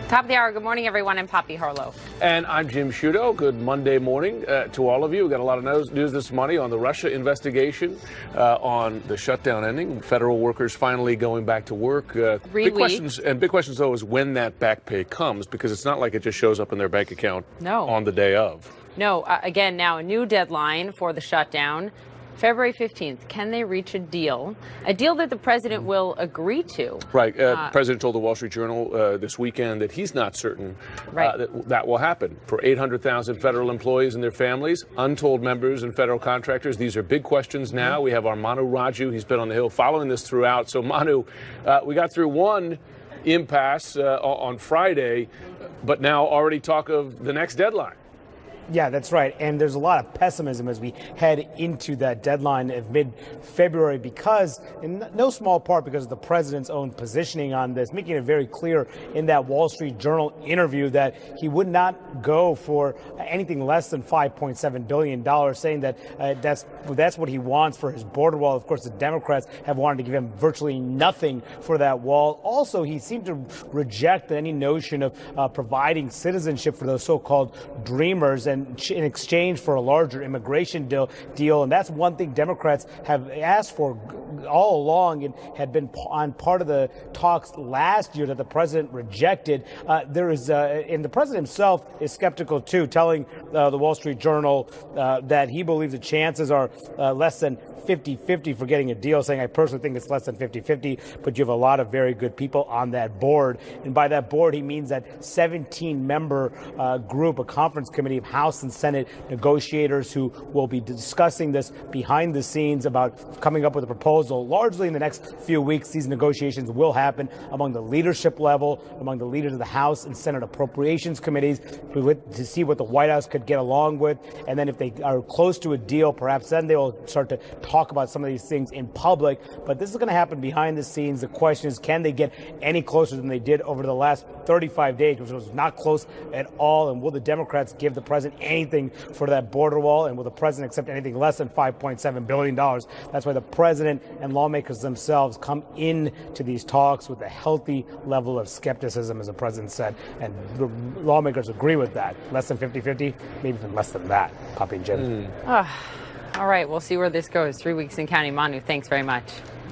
Top of the hour. Good morning, everyone. I'm Poppy Harlow. And I'm Jim Sciutto. Good Monday morning to all of you. We've got a lot of news this morning on the Russia investigation, on the shutdown ending, federal workers finally going back to work. Big questions, though, is when that back pay comes, because it's not like it just shows up in their bank account on the day of. No, again, now a new deadline for the shutdown. February 15th, can they reach a deal that the president will agree to? Right. The president told the Wall Street Journal this weekend that he's not certain that will happen. For 800,000 federal employees and their families, untold members and federal contractors, these are big questions now. We have our Manu Raju. He's been on the Hill following this throughout. So, Manu, we got through one impasse on Friday, but now already talk of the next deadline. Yeah, that's right. And there's a lot of pessimism as we head into that deadline of mid-February because, in no small part, because of the president's own positioning on this, making it very clear in that Wall Street Journal interview that he would not go for anything less than $5.7 billion, saying that that's what he wants for his border wall. Of course, the Democrats have wanted to give him virtually nothing for that wall. Also, he seemed to reject any notion of providing citizenship for those so-called dreamers and in exchange for a larger immigration deal. And that's one thing Democrats have asked for all along and had been on part of the talks last year that the president rejected. And the president himself is skeptical, too, telling the Wall Street Journal that he believes the chances are less than 50-50 for getting a deal, saying, I personally think it's less than 50-50, but you have a lot of very good people on that board. And by that board, he means that 17-member group, a conference committee of House and Senate negotiators who will be discussing this behind the scenes about coming up with a proposal. Largely in the next few weeks, these negotiations will happen among the leadership level, among the leaders of the House and Senate appropriations committees to see what the White House could get along with. And then if they are close to a deal, perhaps then they will start to talk about some of these things in public. But this is going to happen behind the scenes. The question is, can they get any closer than they did over the last 35 days, which was not close at all? And will the Democrats give the president anything for that border wall? And will the president accept anything less than $5.7 billion? That's why the president and lawmakers themselves come into these talks with a healthy level of skepticism, as the president said. And the lawmakers agree with that. Less than 50-50, maybe even less than that, Poppy and Jim. All right, we'll see where this goes. 3 weeks in counting. Manu, thanks very much.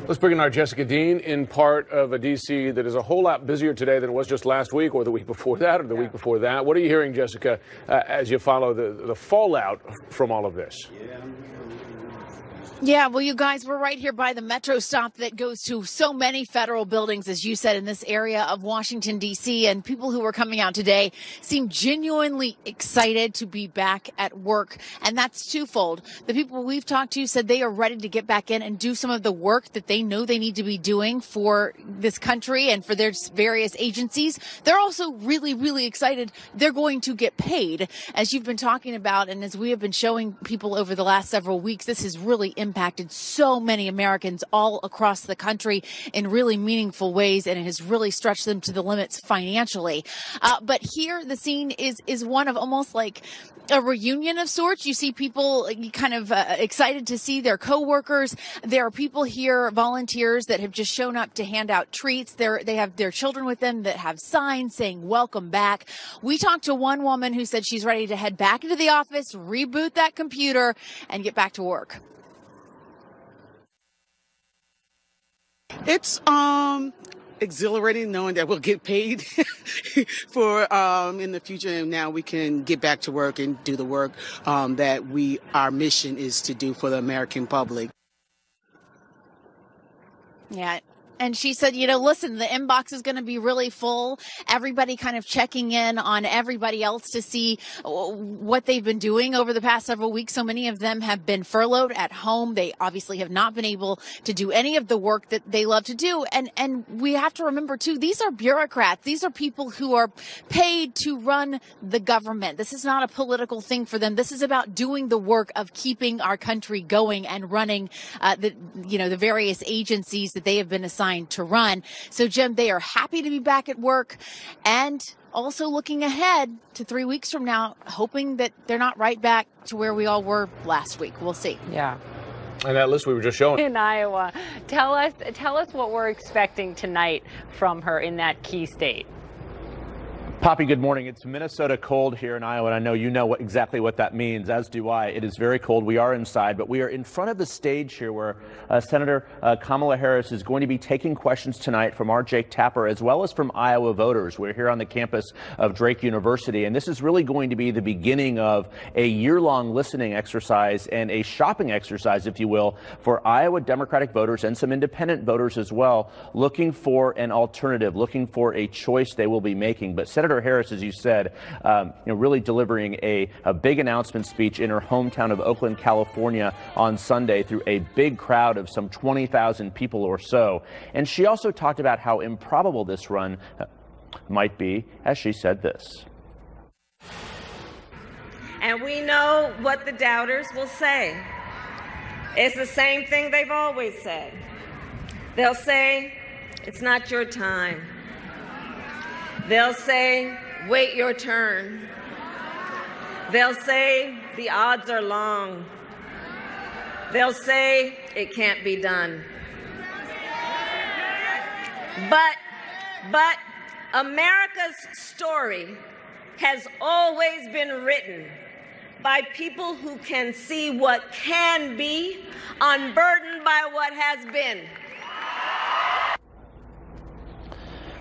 Let's bring in our Jessica Dean in part of a D.C. that is a whole lot busier today than it was just last week or the week before that or the week before that. What are you hearing, Jessica, as you follow the fallout from all of this? Yeah, well, you guys, we're right here by the metro stop that goes to so many federal buildings, as you said, in this area of Washington, D.C. And people who were coming out today seem genuinely excited to be back at work. And that's twofold. The people we've talked to said they are ready to get back in and do some of the work that they know they need to be doing for this country and for their various agencies. They're also really, really excited they're going to get paid, as you've been talking about. And as we have been showing people over the last several weeks, this has really impacted so many Americans all across the country in really meaningful ways, and it has really stretched them to the limits financially. But here the scene is one of almost like a reunion of sorts. You see people kind of excited to see their coworkers. There are people here, volunteers, that have just shown up to hand out treats. They have their children with them that have signs saying welcome back. We talked to one woman who said she's ready to head back into the office, reboot that computer, and get back to work. It's exhilarating knowing that we'll get paid for in the future, and now we can get back to work and do the work that our mission is to do for the American public. Yeah. And she said, listen, the inbox is going to be really full. Everybody kind of checking in on everybody else to see what they've been doing over the past several weeks. So many of them have been furloughed at home. They obviously have not been able to do any of the work that they love to do. And we have to remember, too, these are bureaucrats. These are people who are paid to run the government. This is not a political thing for them. This is about doing the work of keeping our country going and running the various agencies that they have been assigned to run. So, Jim, they are happy to be back at work and also looking ahead to 3 weeks from now, hoping that they're not right back to where we all were last week. We'll see. Yeah. And that list we were just showing. In Iowa. Tell us what we're expecting tonight from her in that key state. Poppy, good morning. It's Minnesota cold here in Iowa, and I know you know exactly what that means, as do I. It is very cold. We are inside, but we are in front of the stage here where Senator Kamala Harris is going to be taking questions tonight from our Jake Tapper, as well as from Iowa voters. We're here on the campus of Drake University, and this is really going to be the beginning of a year-long listening exercise and a shopping exercise, if you will, for Iowa Democratic voters and some independent voters as well, looking for an alternative, looking for a choice they will be making. But Senator Harris, as you said, really delivering a big announcement speech in her hometown of Oakland, California on Sunday through a big crowd of some 20,000 people or so. And she also talked about how improbable this run might be, as she said this. And we know what the doubters will say. It's the same thing they've always said. They'll say, it's not your time. They'll say, wait your turn. They'll say, the odds are long. They'll say, it can't be done. But America's story has always been written by people who can see what can be, unburdened by what has been.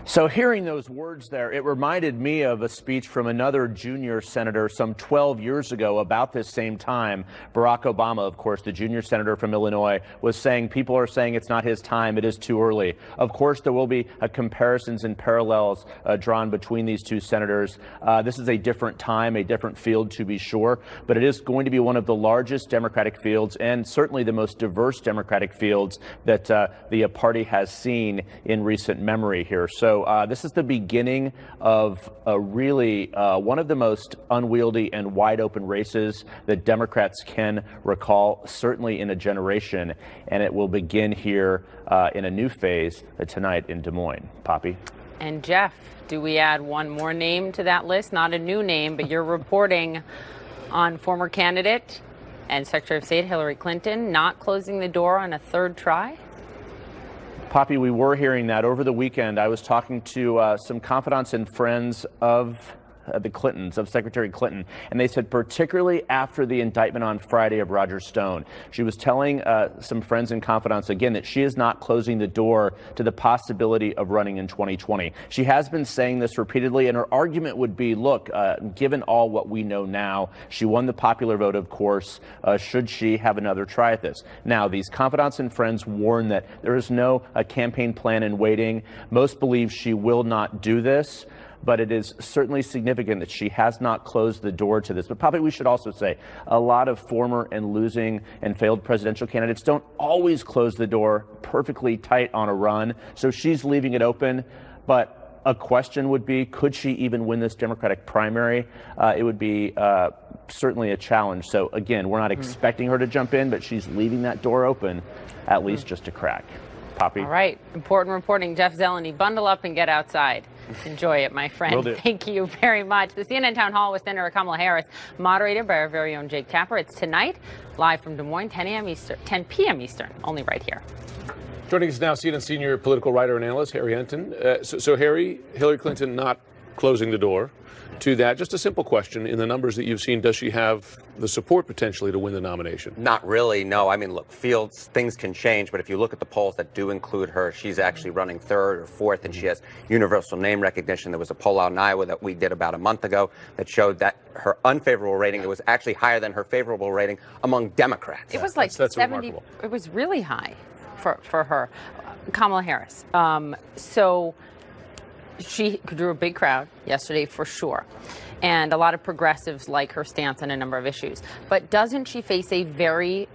So hearing those words there, it reminded me of a speech from another junior senator some 12 years ago about this same time. Barack Obama, of course, the junior senator from Illinois, was saying people are saying it's not his time, it is too early. Of course, there will be comparisons and parallels drawn between these two senators. This is a different time, a different field to be sure, but it is going to be one of the largest Democratic fields and certainly the most diverse Democratic fields that the party has seen in recent memory here. So this is the beginning of a really one of the most unwieldy and wide open races that Democrats can recall, certainly in a generation. And it will begin here in a new phase tonight in Des Moines. Poppy? And Jeff, do we add one more name to that list? Not a new name, but you're reporting on former candidate and Secretary of State Hillary Clinton not closing the door on a third try? Poppy, we were hearing that over the weekend. I was talking to some confidants and friends of the Clintons, of Secretary Clinton, and they said particularly after the indictment on Friday of Roger Stone, she was telling some friends and confidants again that she is not closing the door to the possibility of running in 2020. She has been saying this repeatedly, and her argument would be, look, given all what we know now, she won the popular vote, of course. Should she have another try at this? Now, these confidants and friends warn that there is no campaign plan in waiting. Most believe she will not do this, but it is certainly significant that she has not closed the door to this. But Poppy, we should also say a lot of former and losing and failed presidential candidates don't always close the door perfectly tight on a run. So she's leaving it open. But a question would be, could she even win this Democratic primary? It would be certainly a challenge. So again, we're not expecting her to jump in, but she's leaving that door open, at least just a crack. Poppy? All right. Important reporting. Jeff Zeleny, bundle up and get outside. Enjoy it, my friend. Will do. Thank you very much. The CNN Town Hall with Senator Kamala Harris, moderated by our very own Jake Tapper. It's tonight, live from Des Moines, 10 p.m. Eastern, only right here. Joining us now, CNN senior political writer and analyst Harry Enten. So Harry, Hillary Clinton not closing the door to that. Just a simple question. In the numbers that you've seen, does she have the support potentially to win the nomination? Not really, no. I mean, look, things can change, but if you look at the polls that do include her, she's actually running third or fourth, and she has universal name recognition. There was a poll out in Iowa that we did about a month ago that showed that her unfavorable rating, it was actually higher than her favorable rating among Democrats. It was like that's 70. remarkable. It was really high for her, Kamala Harris. So she drew a big crowd yesterday for sure. And a lot of progressives like her stance on a number of issues. But doesn't she face a very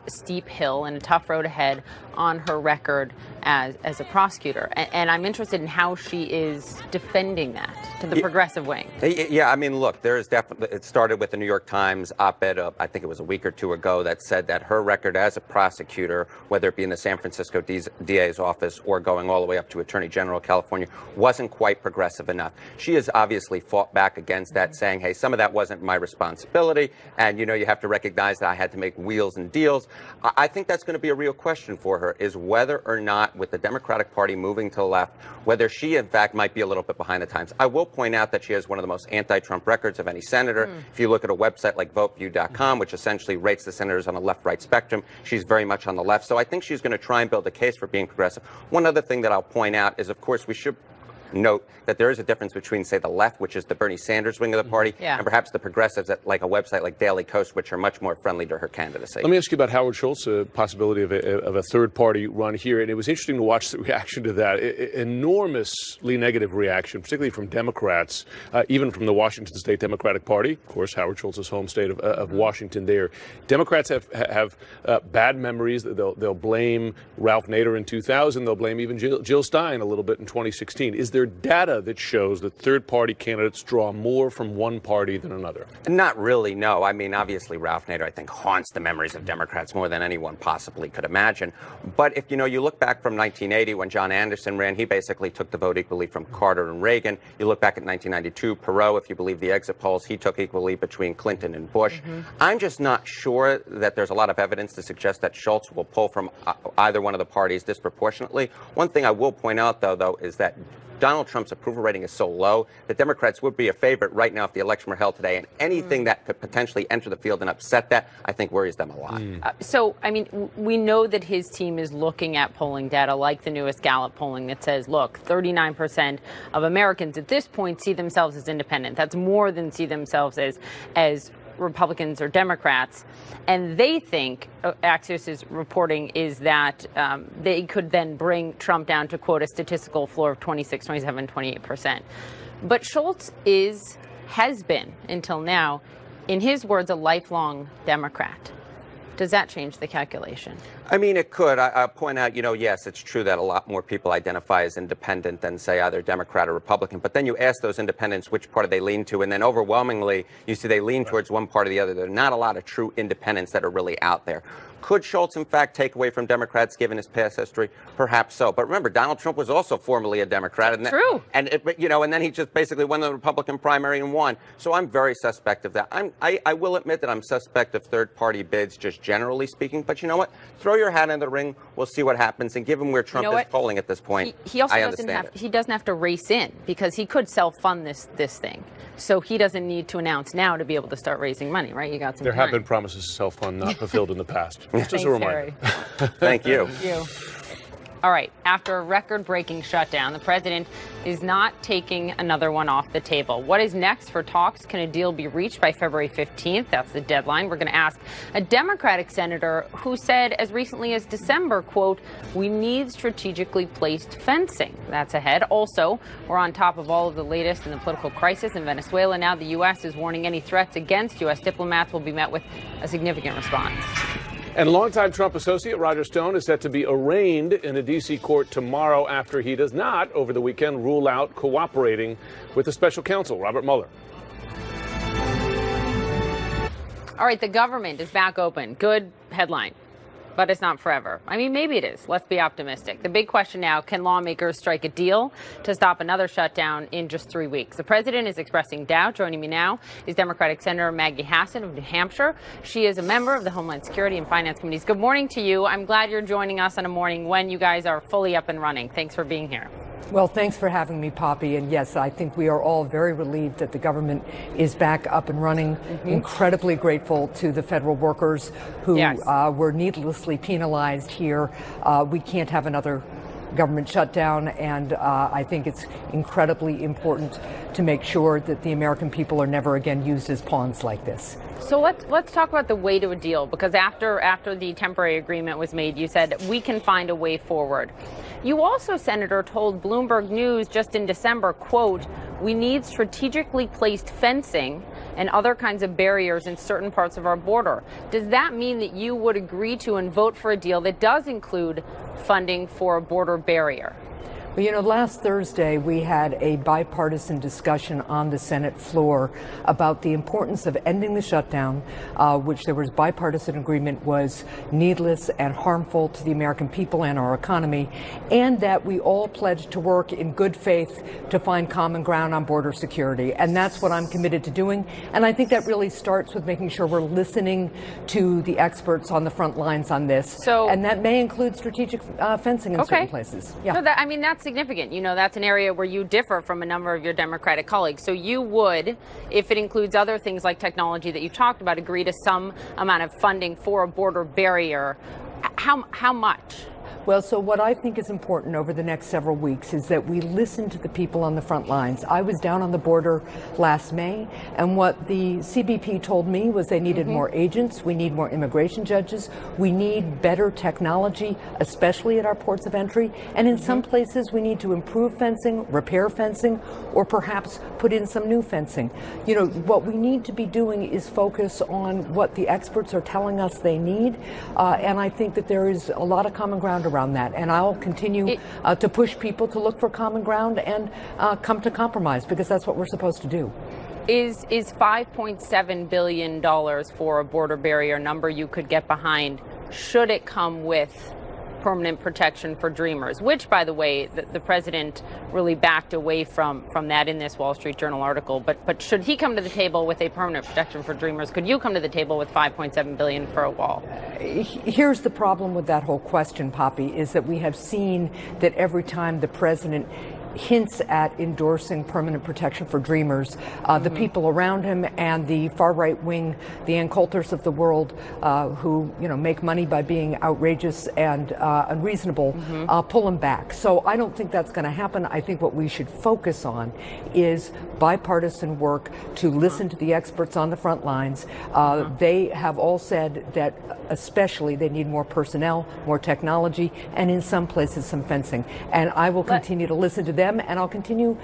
steep hill and a tough road ahead on her record as a prosecutor? And I'm interested in how she is defending that to the progressive wing. Yeah, I mean, look, there is definitely, it started with the New York Times op-ed, I think it was a week or two ago, that said that her record as a prosecutor, whether it be in the San Francisco DA's office or going all the way up to Attorney General of California, wasn't quite progressive enough. She has obviously fought back against that, saying, hey, some of that wasn't my responsibility, and, you have to recognize that I had to make wheels and deals. I think that's going to be a real question for her, is whether or not, with the Democratic Party moving to the left, whether she, in fact, might be a little bit behind the times. I will point out that she has one of the most anti-Trump records of any senator. If you look at a website like VoteView.com, which essentially rates the senators on the left-right spectrum, she's very much on the left. So I think she's going to try and build a case for being progressive. One other thing that I'll point out is, of course, we should note that there is a difference between, say, the left, which is the Bernie Sanders wing of the party, and perhaps the progressives at like a website like Daily Kos, which are much more friendly to her candidacy. Let me ask you about Howard Schultz, a possibility of a third-party run here. And it was interesting to watch the reaction to that. Enormously negative reaction, particularly from Democrats, even from the Washington State Democratic Party. Of course, Howard Schultz's home state of Washington there. Democrats have bad memories. They'll blame Ralph Nader in 2000. They'll blame even Jill Stein a little bit in 2016. Is there data that shows that third-party candidates draw more from one party than another? Not really, no. I mean, obviously, Ralph Nader, I think, haunts the memories of Democrats more than anyone possibly could imagine. But if, you look back from 1980 when John Anderson ran, he basically took the vote equally from Carter and Reagan. You look back at 1992, Perot, if you believe the exit polls, he took equally between Clinton and Bush. I'm just not sure that there's a lot of evidence to suggest that Schultz will pull from either one of the parties disproportionately. One thing I will point out, though, is that Donald Trump's approval rating is so low that Democrats would be a favorite right now if the election were held today. And anything that could potentially enter the field and upset that, I think, worries them a lot. So, I mean, we know that his team is looking at polling data like the newest Gallup polling that says, look, 39% of Americans at this point see themselves as independent. That's more than see themselves as Republicans or Democrats. And they think, Axios is reporting, is that they could then bring Trump down to, quote, a statistical floor of 26, 27, 28%. But Schultz has been, until now, in his words, a lifelong Democrat. Does that change the calculation? I mean, it could. I'll point out, yes, it's true that a lot more people identify as independent than, say, either Democrat or Republican. But then you ask those independents which party they lean to, and then overwhelmingly you see they lean towards one party or the other. There are not a lot of true independents that are really out there. Could Schultz, in fact, take away from Democrats given his past history? Perhaps so. But remember, Donald Trump was also formerly a Democrat. True. And then he just basically won the Republican primary and won. So I'm very suspect of that. I will admit that I'm suspect of third-party bids, just generally speaking. But you know what? Throw your hat in the ring. We'll see what happens. And given where Trump is polling at this point, he also I understand he doesn't have to race in because he could self-fund this thing. So he doesn't need to announce now to be able to start raising money, right? You got some There time. have been promises to self-fund not fulfilled in the past. Just as a reminder. Thank you. Thank you. All right. After a record-breaking shutdown, the president is not taking another one off the table. What is next for talks? Can a deal be reached by February 15th? That's the deadline. We're going to ask a Democratic senator who said as recently as December, quote, we need strategically placed fencing. That's ahead. Also, we're on top of all of the latest in the political crisis in Venezuela. Now the U.S. is warning any threats against U.S. diplomats will be met with a significant response. And longtime Trump associate Roger Stone is set to be arraigned in a D.C. court tomorrow after he does not, over the weekend, rule out cooperating with the special counsel, Robert Mueller. All right, the government is back open. Good headline. But it's not forever. I mean, maybe it is. Let's be optimistic. The big question now, can lawmakers strike a deal to stop another shutdown in just 3 weeks? The president is expressing doubt. Joining me now is Democratic Senator Maggie Hassan of New Hampshire. She is a member of the Homeland Security and Finance Committees. Good morning to you. I'm glad you're joining us on a morning when you guys are fully up and running. Thanks for being here. Well, thanks for having me, Poppy. And yes, I think we are all very relieved that the government is back up and running. Incredibly grateful to the federal workers who were needlessly penalized here. We can't have another government shutdown, and I think it's incredibly important to make sure that the American people are never again used as pawns like this. So let's talk about the way to a deal, because after the temporary agreement was made, you said we can find a way forward. You also, Senator, told Bloomberg News just in December, quote, we need strategically placed fencing and other kinds of barriers in certain parts of our border. Does that mean that you would agree to and vote for a deal that does include funding for a border barrier? Well, you know, last Thursday we had a bipartisan discussion on the Senate floor about the importance of ending the shutdown, which there was bipartisan agreement was needless and harmful to the American people and our economy, and that we all pledged to work in good faith to find common ground on border security. And that's what I'm committed to doing. And I think that really starts with making sure we're listening to the experts on the front lines on this. And that may include strategic fencing in certain places. Yeah. No, I mean, that's significant. You know, that's an area where you differ from a number of your Democratic colleagues. So you would, if it includes other things like technology that you've talked about, agree to some amount of funding for a border barrier. How much? Well, so what I think is important over the next several weeks is that we listen to the people on the front lines. I was down on the border last May, and what the CBP told me was they needed more agents, we need more immigration judges, we need better technology, especially at our ports of entry, and in some places we need to improve fencing, repair fencing, or perhaps put in some new fencing. You know, what we need to be doing is focus on what the experts are telling us they need, and I think that there is a lot of common ground around that, and I'll continue to push people to look for common ground and come to compromise, because that's what we're supposed to do. Is $5.7 billion for a border barrier number you could get behind, should it come with permanent protection for Dreamers, which, by the way, the president really backed away from that in this Wall Street Journal article. But should he come to the table with a permanent protection for Dreamers, could you come to the table with $5.7 billion for a wall? Here's the problem with that whole question, Poppy, is that we have seen that every time the president hints at endorsing permanent protection for Dreamers, the people around him and the far right wing, the Ann Coulters of the world, who make money by being outrageous and unreasonable, pull him back. So I don't think that's going to happen. I think what we should focus on is bipartisan work to listen to the experts on the front lines. They have all said that especially they need more personnel, more technology, and in some places some fencing. And I will continue to listen to them, and I'll continue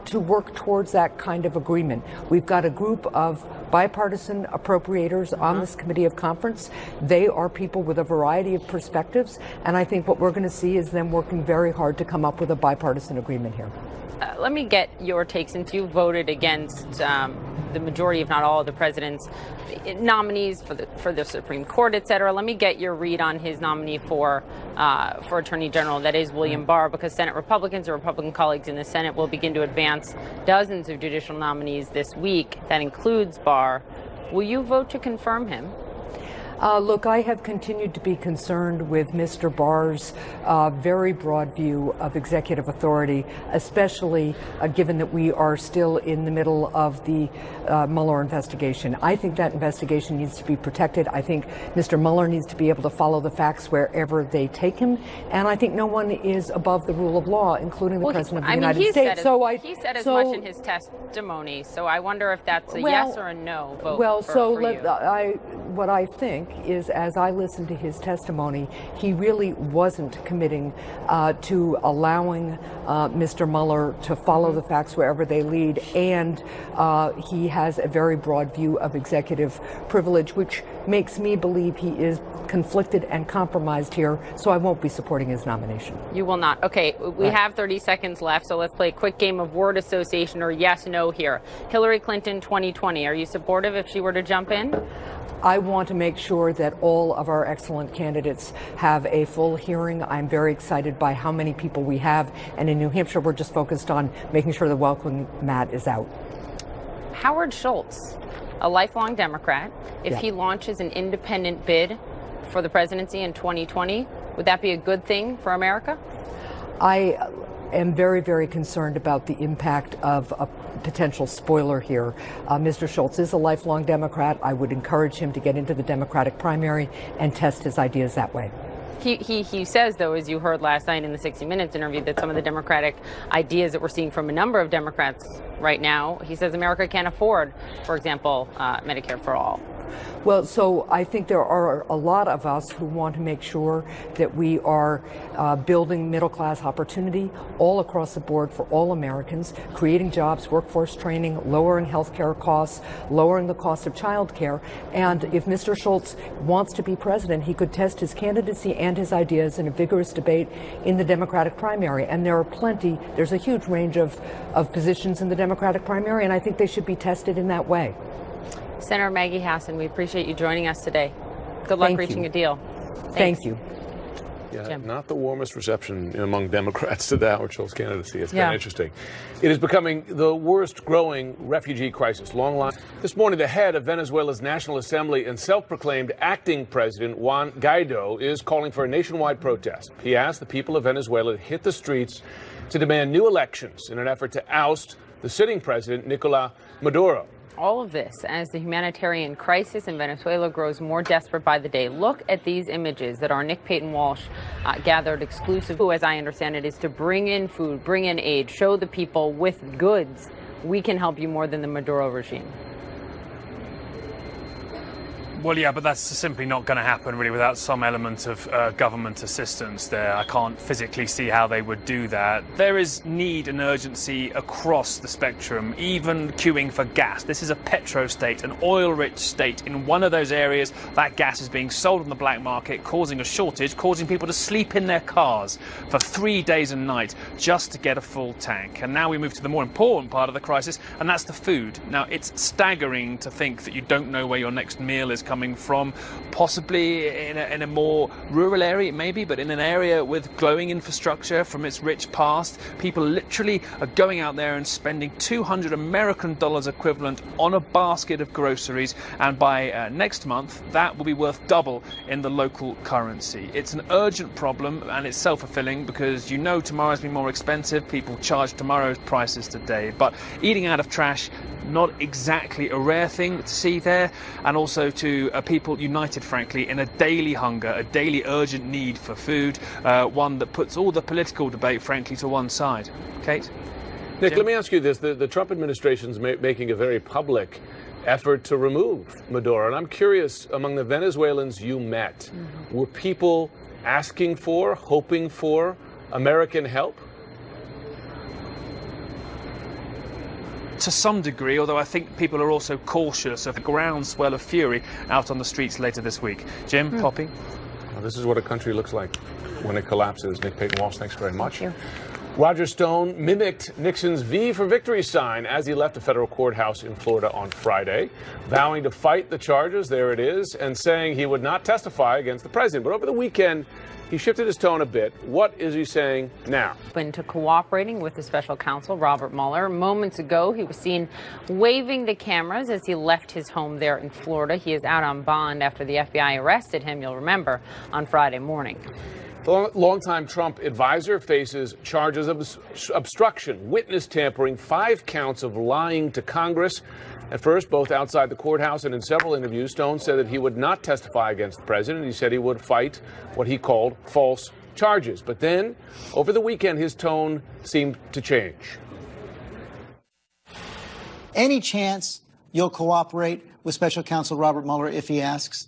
to work towards that kind of agreement. We've got a group of bipartisan appropriators on this committee of conference. They are people with a variety of perspectives, and I think what we're going to see is them working very hard to come up with a bipartisan agreement here. Let me get your take, since you voted against the majority, if not all, of the president's nominees for the Supreme Court, et cetera. Let me get your read on his nominee for Attorney General, that is William Barr, because Senate Republicans or Republican colleagues in the Senate will begin to advance dozens of judicial nominees this week. That includes Barr. Will you vote to confirm him? Look, I have continued to be concerned with Mr. Barr's very broad view of executive authority, especially given that we are still in the middle of the Mueller investigation. I think that investigation needs to be protected. I think Mr. Mueller needs to be able to follow the facts wherever they take him. And I think no one is above the rule of law, including the President of the United States. He said as much in his testimony. So I wonder if that's a yes or a no vote for you. What I think is, as I listened to his testimony, he really wasn't committing to allowing Mr. Mueller to follow the facts wherever they lead, and he has a very broad view of executive privilege, which makes me believe he is conflicted and compromised here, so I won't be supporting his nomination. You will not. Okay, we have 30 seconds left, so let's play a quick game of word association or yes, no here. Hillary Clinton 2020, are you supportive if she were to jump in? I want to make sure that all of our excellent candidates have a full hearing. I'm very excited by how many people we have, and in New Hampshire we're just focused on making sure the welcome mat is out. Howard Schultz, a lifelong Democrat, if he launches an independent bid for the presidency in 2020, would that be a good thing for America? I am very, very concerned about the impact of a potential spoiler here. Mr. Schultz is a lifelong Democrat. I would encourage him to get into the Democratic primary and test his ideas that way. He says, though, as you heard last night in the 60 Minutes interview, that some of the Democratic ideas that we're seeing from a number of Democrats right now, he says America can't afford, for example, Medicare for all. Well, so I think there are a lot of us who want to make sure that we are building middle-class opportunity all across the board for all Americans, creating jobs, workforce training, lowering health care costs, lowering the cost of child care. And if Mr. Schultz wants to be president, he could test his candidacy and his ideas in a vigorous debate in the Democratic primary. And there are plenty, there's a huge range of positions in the Democratic primary, and I think they should be tested in that way. Senator Maggie Hassan, we appreciate you joining us today. Good luck reaching a deal. Thank you. Yeah, Jim. not the warmest reception among Democrats to the Howard Schultz candidacy. It's kind of interesting. It is becoming the worst growing refugee crisis. Long line. This morning, the head of Venezuela's National Assembly and self-proclaimed acting president, Juan Guaido, is calling for a nationwide protest. He asked the people of Venezuela to hit the streets to demand new elections in an effort to oust the sitting president, Nicolas Maduro. All of this as the humanitarian crisis in Venezuela grows more desperate by the day. Look at these images that our Nick Payton-Walsh gathered exclusive, who, as I understand it, is to bring in food, bring in aid, show the people with goods we can help you more than the Maduro regime. Well, yeah, but that's simply not going to happen, really, without some element of government assistance there. I can't physically see how they would do that. There is need and urgency across the spectrum, even queuing for gas. This is a petro state, an oil-rich state. In one of those areas, that gas is being sold on the black market, causing a shortage, causing people to sleep in their cars for 3 days and nights just to get a full tank. And now we move to the more important part of the crisis, and that's the food. Now, it's staggering to think that you don't know where your next meal is coming from, possibly in a more rural area, maybe, but in an area with glowing infrastructure from its rich past. People literally are going out there and spending $200 American equivalent on a basket of groceries, and by next month that will be worth double in the local currency. It's an urgent problem, and it's self-fulfilling, because you know tomorrow's been more expensive. People charge tomorrow's prices today, but eating out of trash, not exactly a rare thing to see there, and also to people united, frankly, in a daily hunger, a daily urgent need for food, one that puts all the political debate, frankly, to one side. Kate? Nick, Jim? let me ask you this. The Trump administration's making a very public effort to remove Maduro, and I'm curious, among the Venezuelans you met, were people asking for, hoping for American help? To some degree, although I think people are also cautious of the groundswell of fury out on the streets later this week. Jim, Poppy? Well, this is what a country looks like when it collapses. Nick Payton-Walsh, thanks very much. Thank you. Roger Stone mimicked Nixon's V for Victory sign as he left a federal courthouse in Florida on Friday, vowing to fight the charges, there it is, and saying he would not testify against the president. But over the weekend, he shifted his tone a bit. What is he saying now? Into cooperating with the special counsel, Robert Mueller. Moments ago, he was seen waving the cameras as he left his home there in Florida. He is out on bond after the FBI arrested him, you'll remember, on Friday morning. The longtime Trump advisor faces charges of obstruction, witness tampering, 5 counts of lying to Congress. At first, both outside the courthouse and in several interviews, Stone said that he would not testify against the president. He said he would fight what he called false charges. But then, over the weekend, his tone seemed to change. Any chance you'll cooperate with Special Counsel Robert Mueller if he asks?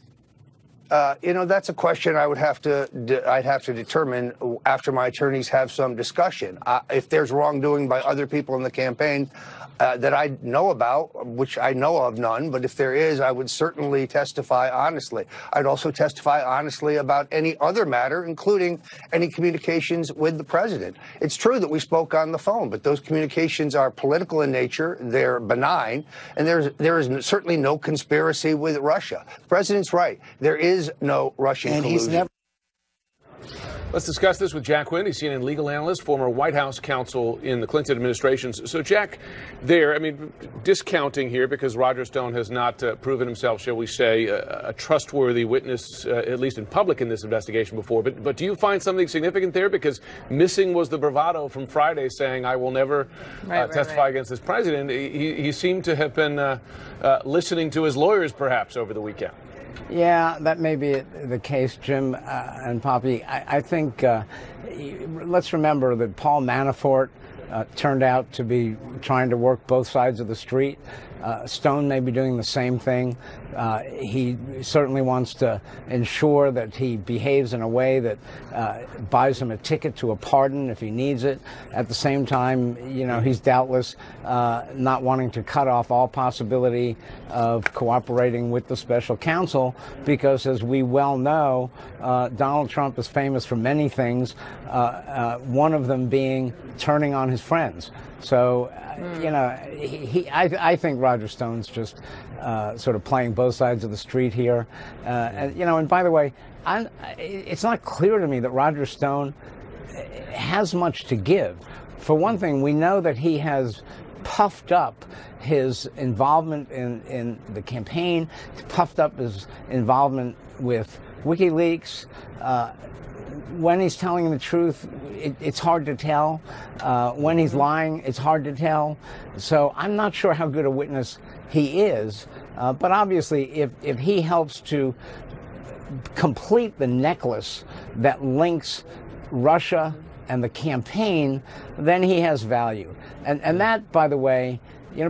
That's a question I'd have to determine after my attorneys have some discussion. If there's wrongdoing by other people in the campaign that I know about, which I know of none, but if there is, I would certainly testify honestly. I'd also testify honestly about any other matter, including any communications with the president. It's true that we spoke on the phone, but those communications are political in nature, they're benign, and there is certainly no conspiracy with Russia. The president's right. There is no Russian collusion. He's never. Let's discuss this with Jack Quinn. He's CNN legal analyst, former White House counsel in the Clinton administration. So, Jack, discounting here because Roger Stone has not proven himself, shall we say, a trustworthy witness, at least in public in this investigation before. But do you find something significant there? Because missing was the bravado from Friday saying, I will never testify against this president. He seemed to have been listening to his lawyers, perhaps, over the weekend. Yeah, that may be the case, Jim and Poppy. I think let's remember that Paul Manafort turned out to be trying to work both sides of the street. Stone may be doing the same thing. He certainly wants to ensure that he behaves in a way that buys him a ticket to a pardon if he needs it. At the same time, he's doubtless not wanting to cut off all possibility of cooperating with the special counsel because, as we well know, Donald Trump is famous for many things, one of them being turning on his friends. So, I think Roger Stone's just sort of playing both sides of the street here. And by the way, it's not clear to me that Roger Stone has much to give. For one thing, we know that he has puffed up his involvement in the campaign, puffed up his involvement with WikiLeaks. When he's telling the truth, it's hard to tell. When he's lying, it's hard to tell. So I'm not sure how good a witness he is. But obviously, if he helps to complete the necklace that links Russia and the campaign, then he has value. And that, by the way,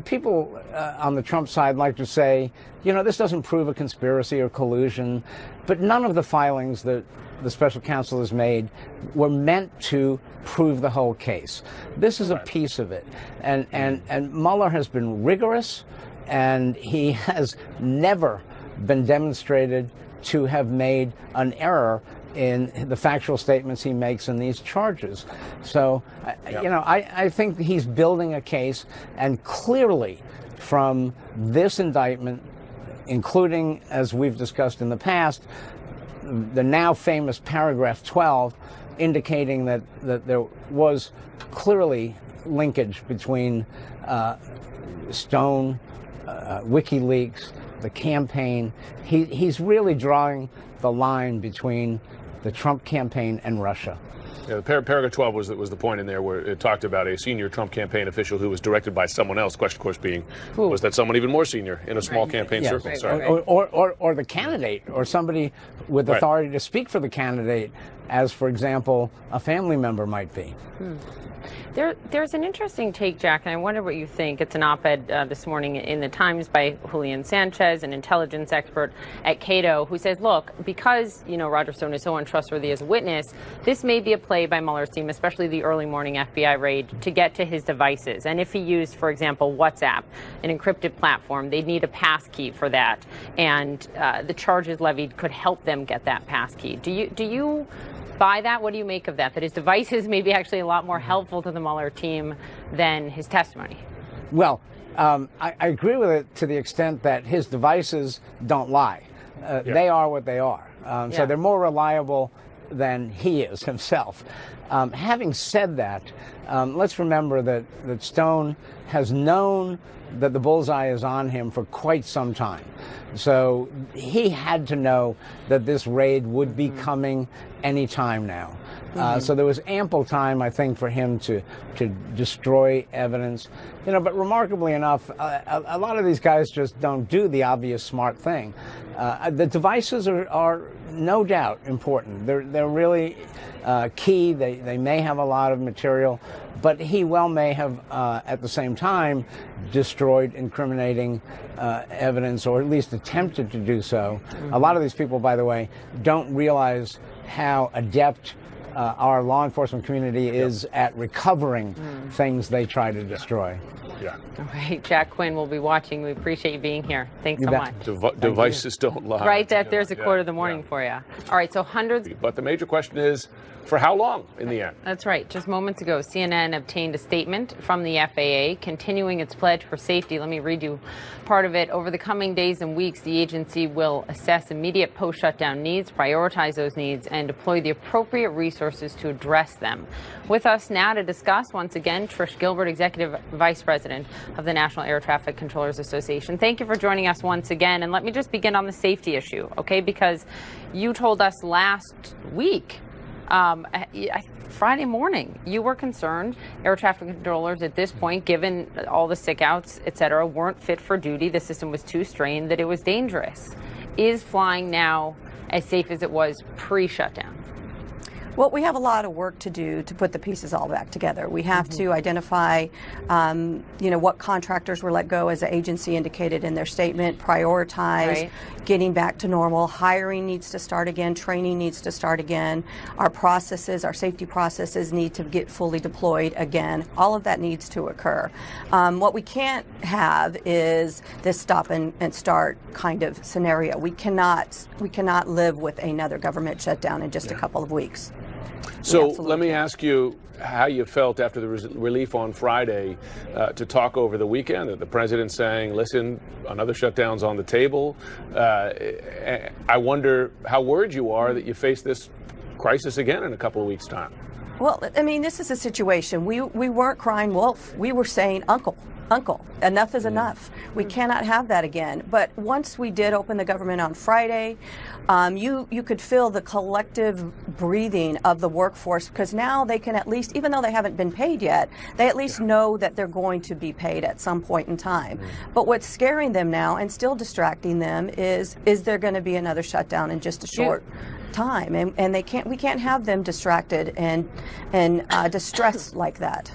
people on the Trump side like to say, this doesn't prove a conspiracy or collusion, but none of the filings that the special counsel has made were meant to prove the whole case. This is a piece of it. And Mueller has been rigorous, and he has never been demonstrated to have made an error in the factual statements he makes in these charges. So, I think he's building a case, and clearly from this indictment, including, as we've discussed in the past, the now famous paragraph 12, indicating that there was clearly linkage between Stone, WikiLeaks, the campaign. He's really drawing the line between the Trump campaign and Russia. Yeah, paragraph 12 was the point in there where it talked about a senior Trump campaign official who was directed by someone else. Question, of course, being, was that someone even more senior in a small campaign circle? Sorry. Or the candidate, or somebody with authority to speak for the candidate, as, for example, a family member might be. There's an interesting take, Jack, and I wonder what you think. It's an op-ed this morning in the Times by Julian Sanchez, an intelligence expert at Cato, who says, look, because, Roger Stone is so untrustworthy as a witness, this may be a play by Mueller's team, especially the early morning FBI raid, to get to his devices. And if he used, for example, WhatsApp, an encrypted platform, they'd need a passkey for that. And the charges levied could help them get that passkey. Do you buy that? What do you make of that? That his devices may be actually a lot more helpful to the Mueller team than his testimony? Well, I agree with it to the extent that his devices don't lie. They are what they are. So they're more reliable than he is himself. Having said that, let's remember that Stone has known that the bullseye is on him for quite some time. So he had to know that this raid would be coming any time now. So there was ample time, I think, for him to destroy evidence. But remarkably enough, a lot of these guys just don't do the obvious smart thing. The devices are no doubt important. They're really key. They may have a lot of material, but he well may have, at the same time, destroyed incriminating evidence, or at least attempted to do so. A lot of these people, by the way, don't realize how adept our law enforcement community is at recovering things they try to destroy. Yeah. All right, Jack Quinn will be watching. We appreciate you being here. Thanks so much. Devices don't lie. Right, there's a quote of the morning for you. All right, so hundreds. But the major question is, for how long in the end? That's right. Just moments ago, CNN obtained a statement from the FAA continuing its pledge for safety. Let me read you part of it. Over the coming days and weeks, the agency will assess immediate post-shutdown needs, prioritize those needs, and deploy the appropriate resources to address them. With us now to discuss, once again, Trish Gilbert, Executive Vice President of the National Air Traffic Controllers Association. Thank you for joining us once again. And let me just begin on the safety issue, okay? Because you told us last week, Friday morning, you were concerned air traffic controllers at this point, given all the sick outs, et cetera, weren't fit for duty. The system was too strained, that it was dangerous. Is flying now as safe as it was pre-shutdown? Well, we have a lot of work to do to put the pieces all back together. We have to identify, what contractors were let go, as the agency indicated in their statement, prioritize getting back to normal. Hiring needs to start again. Training needs to start again. Our processes, our safety processes need to get fully deployed again. All of that needs to occur. What we can't have is this stop and start kind of scenario. We cannot live with another government shutdown in just a couple of weeks. So let me ask you how you felt after the relief on Friday to talk over the weekend. The president saying, listen, another shutdown's on the table. I wonder how worried you are that you face this crisis again in a couple of weeks' time. Well, I mean, this is a situation. We weren't crying wolf. We were saying, Uncle, enough is enough. We cannot have that again. But once we did open the government on Friday, you could feel the collective breathing of the workforce, because now they can at least, even though they haven't been paid yet, they at least know that they're going to be paid at some point in time. But what's scaring them now and still distracting them is there going to be another shutdown in just a short time? And we can't have them distracted and distressed like that.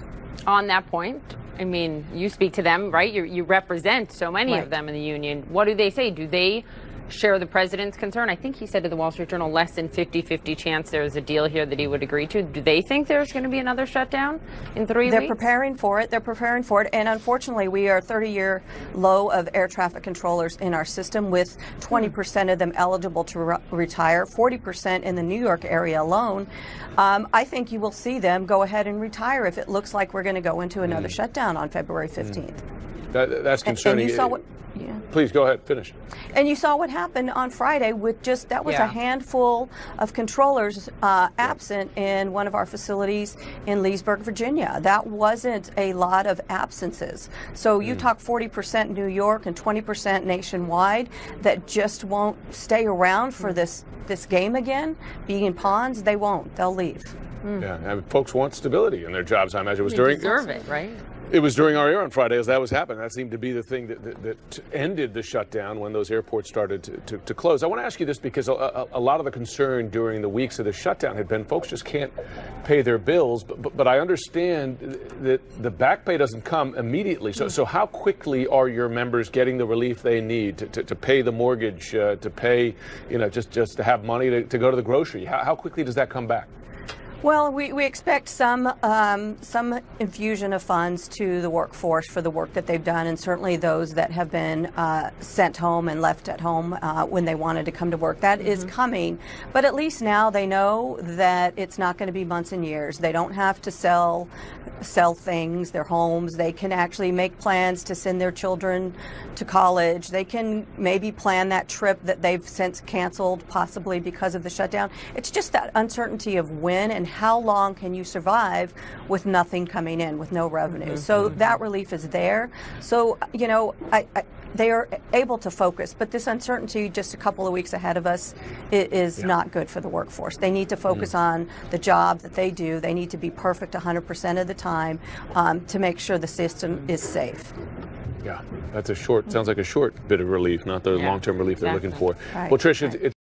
On that point, I mean, you speak to them, right? You represent so many of them in the union. What do they say? Do they share the president's concern? I think he said to the Wall Street Journal, less than 50-50 chance there's a deal here that he would agree to. Do they think there's going to be another shutdown in 3 weeks? They're preparing for it. They're preparing for it. And unfortunately, we are 30-year low of air traffic controllers in our system, with 20% of them eligible to retire, 40% in the New York area alone. I think you will see them go ahead and retire if it looks like we're going to go into another shutdown on February 15th. That's concerning. And you saw what, Please go ahead, finish. And you saw what happened on Friday with that was a handful of controllers absent in one of our facilities in Leesburg, Virginia. That wasn't a lot of absences. So you talk 40% New York and 20% nationwide that just won't stay around for this game again, being pawns. They won't. They'll leave. Yeah, I mean, folks want stability in their jobs. I imagine it was They deserve it, right? It was during our air on Friday as that was happening. That seemed to be the thing that ended the shutdown when those airports started to close. I want to ask you this because a lot of the concern during the weeks of the shutdown had been folks just can't pay their bills. But I understand that the back pay doesn't come immediately. So how quickly are your members getting the relief they need to pay the mortgage, to pay, just to have money to go to the grocery? How quickly does that come back? Well, we expect some infusion of funds to the workforce for the work that they've done, and certainly those that have been sent home and left at home when they wanted to come to work. That is coming, but at least now they know that it's not going to be months and years. They don't have to sell things, their homes. They can actually make plans to send their children to college. They can maybe plan that trip that they've since canceled, possibly because of the shutdown. It's just that uncertainty of when and how long can you survive with nothing coming in, with no revenue. So that relief is there. So, they are able to focus, but this uncertainty just a couple of weeks ahead of us is not good for the workforce. They need to focus on the job that they do. They need to be perfect 100% of the time to make sure the system is safe. Yeah, sounds like a short bit of relief, not the long-term relief they're looking for. Right. Well, Trish, it's